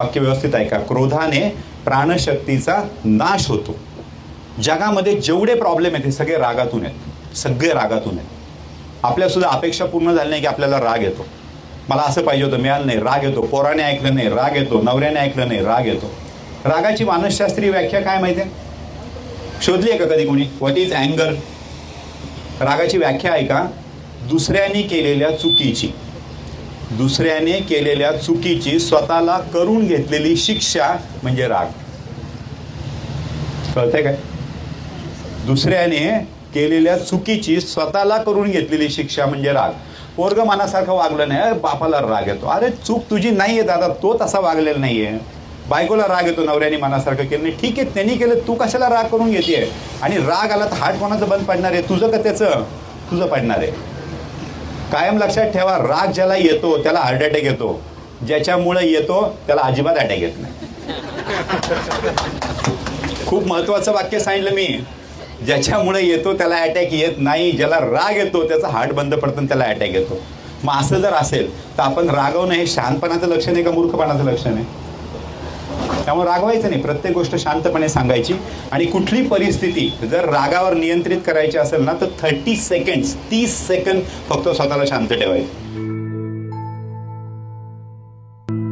वाक्य व्यवस्थित ऐका. क्रोधाने प्राणशक्तीचा नाश होतो. जगामध्ये जेवढे प्रॉब्लेम आहेत ते सगळे रागातून आहेत. सगळे रागातून आहेत. आपल्या सुद्धा अपेक्षा पूर्ण झाल्या नाही की आपल्याला राग येतो. मला असं पाहिजे होतं, मिळालं नाही, राग येतो. पोराने ऐकलं नाही, राग येतो. नवऱ्याने ऐकलं नाही, राग येतो. रागाची मानसशास्त्रीय व्याख्या काय माहिती आहे? शोधली आहे का कधी कोणी? What is अँगर? रागाची व्याख्या ऐका. दुसऱ्याने केलेल्या चुकीची स्वतःला करून घेतलेली शिक्षा म्हणजे राग. कळतंय काय? दुसऱ्याने केलेल्या चुकीची स्वतःला करून घेतलेली शिक्षा म्हणजे राग. पोरग मनासारखं वागलं नाही, बापाला राग येतो. अरे चूक तुझी नाहीये दादा, तो तसा वागलेला नाहीये. बायकोला राग येतो, नवऱ्याने मनासारखं केलं नाही. ठीक आहे, त्यांनी केलं, तू कशाला राग करून घेतेय? आणि राग आला तर हार्ट कोणाचं बंद पडणार आहे? तुझं का त्याचं? तुझं पडणार आहे. कायम लक्षात ठेवा, राग ज्याला येतो त्याला हार्ट अटॅक येतो. ज्याच्यामुळे येतो त्याला अजिबात अटॅक येत नाही. खूप महत्वाचं वाक्य सांगितलं मी. ज्याच्यामुळे येतो त्याला अटॅक येत नाही. ज्याला राग येतो त्याचा हार्ट बंद पडतं आणि त्याला अटॅक येतो. मग असं जर असेल तर आपण रागवणं हे शहाणपणाचं लक्षण आहे का मूर्खपणाचं लक्षण आहे? त्यामुळे रागवायचं नाही. प्रत्येक गोष्ट शांतपणे सांगायची. आणि कुठली परिस्थिती जर रागावर नियंत्रित करायची असेल ना तर 30 सेकंड फक्त स्वतःला शांत ठेवायचं.